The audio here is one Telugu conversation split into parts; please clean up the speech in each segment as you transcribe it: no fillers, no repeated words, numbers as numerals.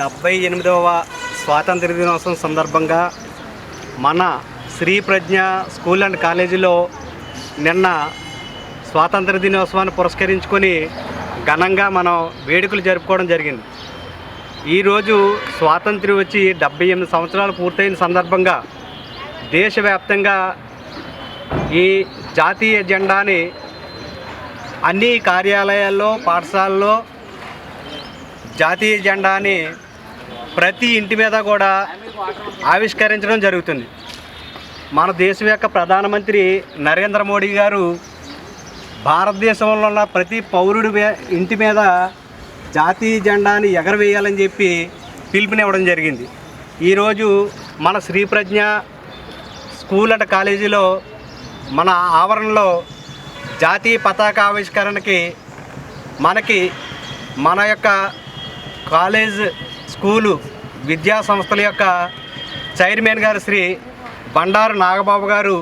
78వ స్వాతంత్ర దినోత్సవం సందర్భంగా మన శ్రీ ప్రజ్ఞ స్కూల్ అండ్ కాలేజీలో నిన్న స్వాతంత్ర దినోత్సవాన్ని పురస్కరించుకొని ఘనంగా మనం వేడుకలు జరుపుకోవడం జరిగింది. ఈరోజు స్వాతంత్ర్యం వచ్చి 78 సంవత్సరాలు పూర్తయిన సందర్భంగా దేశవ్యాప్తంగా ఈ జాతీయ జెండాని అన్ని కార్యాలయాల్లో, పాఠశాలల్లో జాతీయ జెండాని ప్రతి ఇంటి మీద కూడా ఆవిష్కరించడం జరుగుతుంది. మన దేశం యొక్క ప్రధానమంత్రి నరేంద్ర మోడీ గారు భారతదేశంలో ఉన్న ప్రతి పౌరుడి ఇంటి మీద జాతీయ జెండాని ఎగరవేయాలని చెప్పి పిలుపునివ్వడం జరిగింది. ఈరోజు మన శ్రీ ప్రజ్ఞ స్కూల్ అండ్ కాలేజీలో మన ఆవరణలో జాతీయ పతాక ఆవిష్కరణకి మన యొక్క కాలేజ్ స్కూలు విద్యా సంస్థల యొక్క చైర్మన్ గారు శ్రీ బండారు నాగబాబు గారు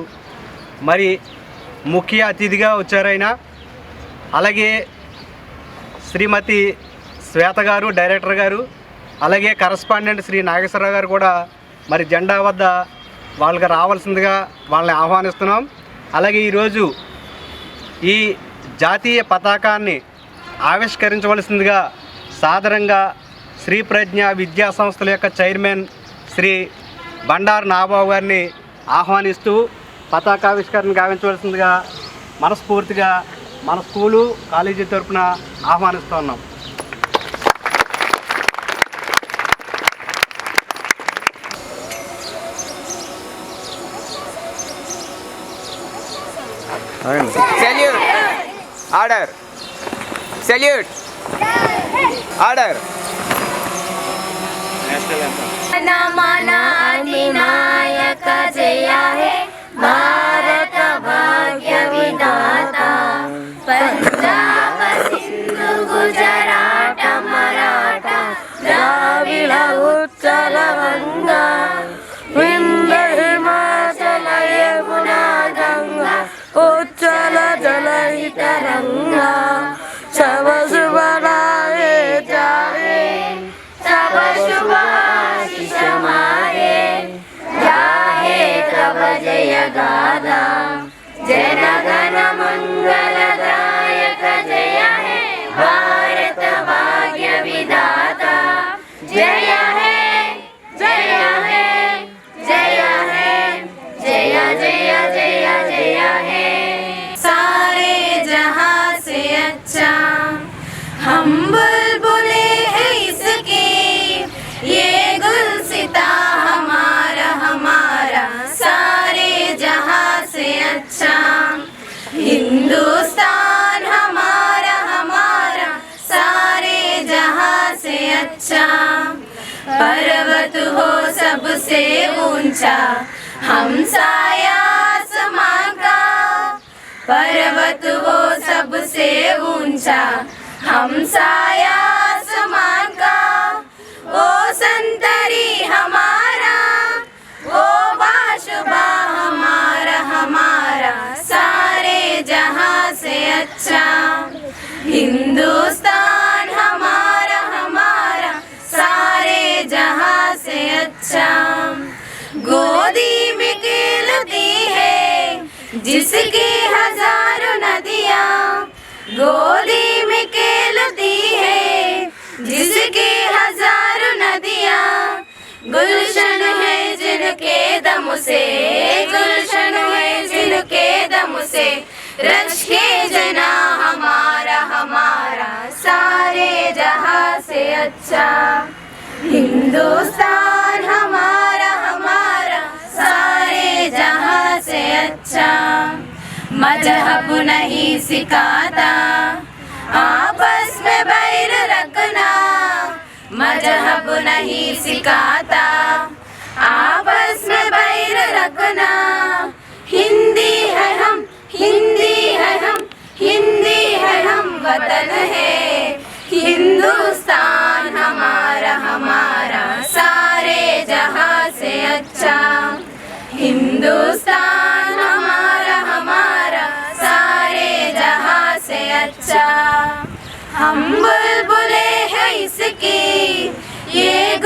మరి ముఖ్య అతిథిగా వచ్చారైనా, అలాగే శ్రీమతి శ్వేత గారు డైరెక్టర్ గారు, అలాగే కరస్పాండెంట్ శ్రీ నాగేశ్వరరావు గారు కూడా మరి జెండా వద్ద వాళ్ళకి రావాల్సిందిగా వాళ్ళని ఆహ్వానిస్తున్నాం. అలాగే ఈరోజు ఈ జాతీయ పతాకాన్ని ఆవిష్కరించవలసిందిగా సాదరంగా శ్రీ ప్రజ్ఞ విద్యా సంస్థల యొక్క చైర్మన్ శ్రీ బండారు నాగబాబు గారిని ఆహ్వానిస్తూ పతాకావిష్కరణ గావించవలసిందిగా మనస్ఫూర్తిగా మన స్కూలు కాలేజీ తరఫున ఆహ్వానిస్తూ ఉన్నాం. Salute. Order. Salute. Order. మన అధినాయక జయ హే భారత భాగ్య విధాత పంజాబ సింధు గుజరాట మరాఠ ద్రావిడ ఉచ్చల వంగా వింధ్య హిమాచల యమునా గంగా ఉచ్చల జలహిత రంగా శవ శుభరాయే జాయే सब शुभ आशीष हमारे जाहे तब जय गाथा जन गण मंगलदायक जय है भारत भाग्य विधाता जय है जय है जय है जय जय जय जय है सारे जहां से अच्छा हम बुलबुले हैं इसके ये गुलसिता हमारा हमारा सारे जहां से अच्छा हिंदुस्तान हमारा हमारा सारे जहां से अच्छा पर्वत हो सबसे ऊंचा हम साया आसमां का पर्वत हो सबसे ऊंचा हम साया आसमान का वो संतरी हमारा वो बाशुबा हमारा हमारा सारे जहां से अच्छा हिंदुस्तान हमारा हमारा सारे जहां से अच्छा गोदी में खेलती है जिसकी हजारों नदियां गोदी में खेलती है जिसके हजारों नदियां गुलशन है जिनके दम से गुलशन है जिनके दम से रश के जना हमारा हमारा सारे जहां से अच्छा हिंदुस्तान हमारा हमारा सारे जहां से अच्छा मजहब नहीं सिखाता आपस में बैर रखना मजहब नहीं सिखाता आपस में बैर रखना हिंदी है हम हिंदी है हम हिंदी है हम वतन है हिंदुस्तान हमारा हमारा सारे जहां से अच्छा हिंदुस्तान हमारा हमारा सारे जहां से अच्छा हम बुलबुले हैं इसकी ये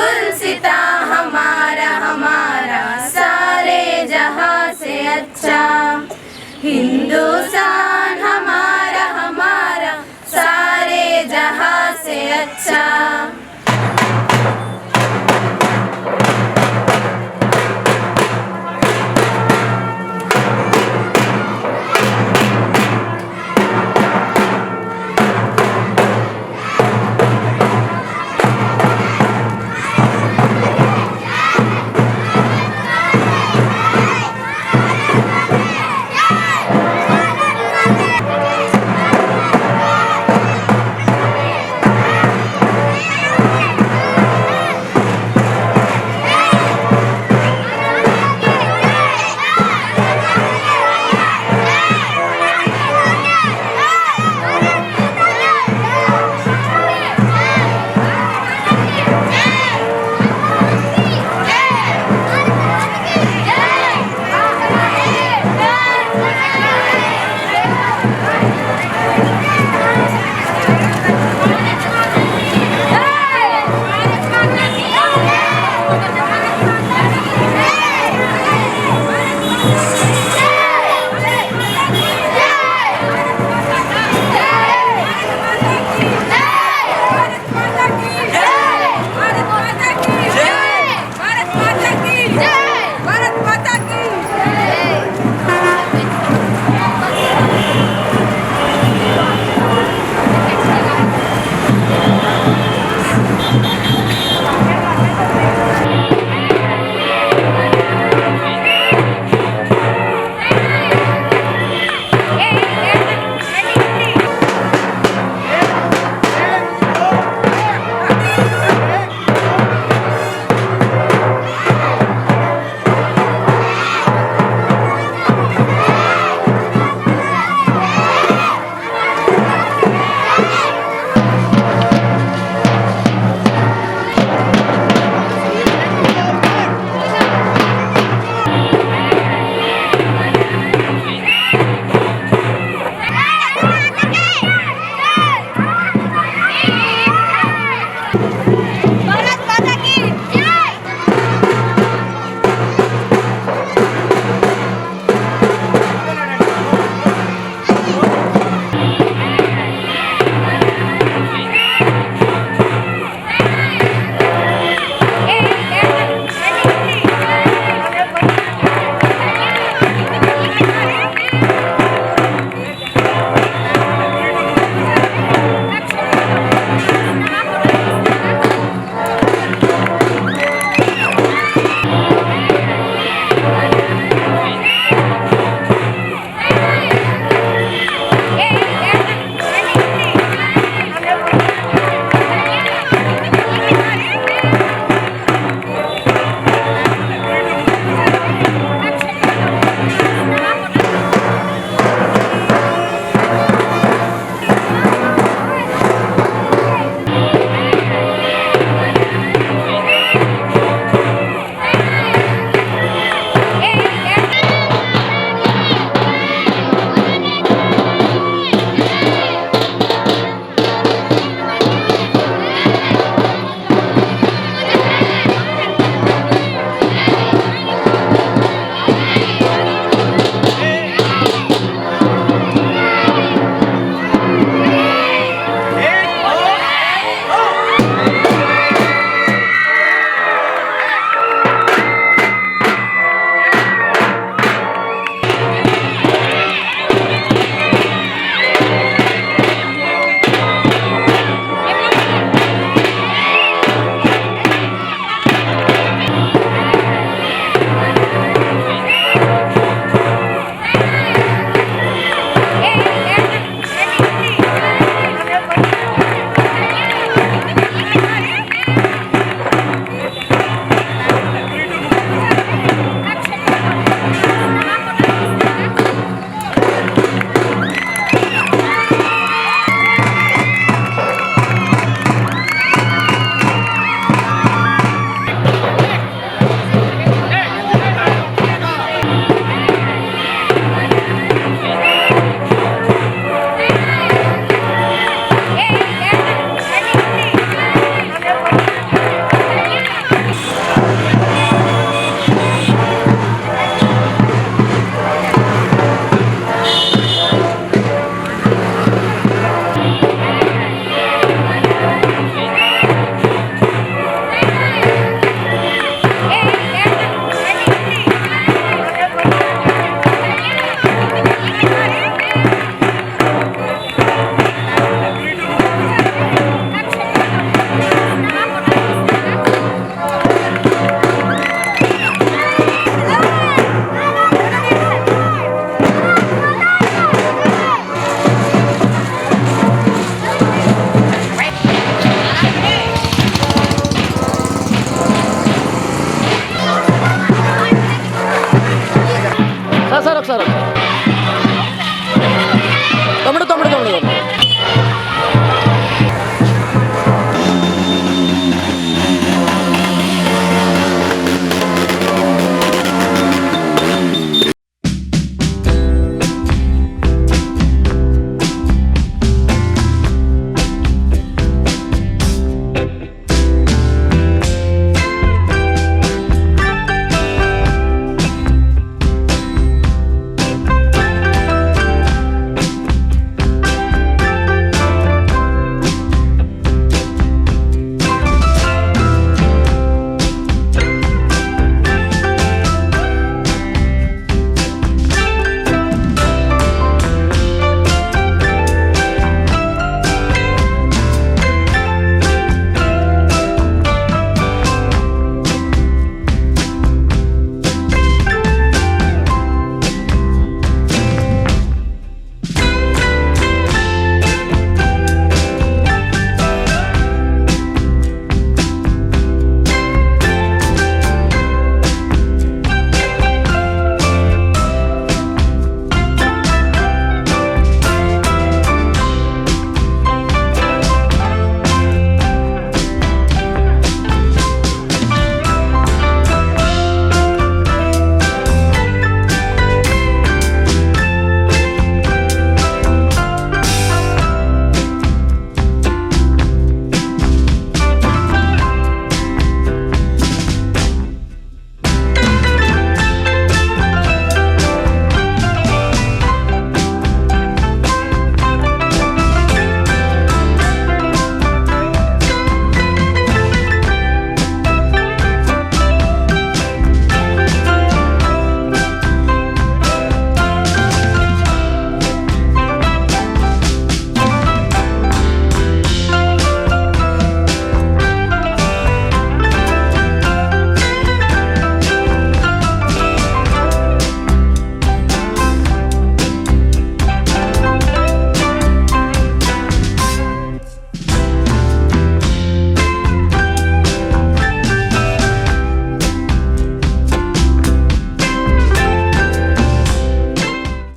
ఒకసారి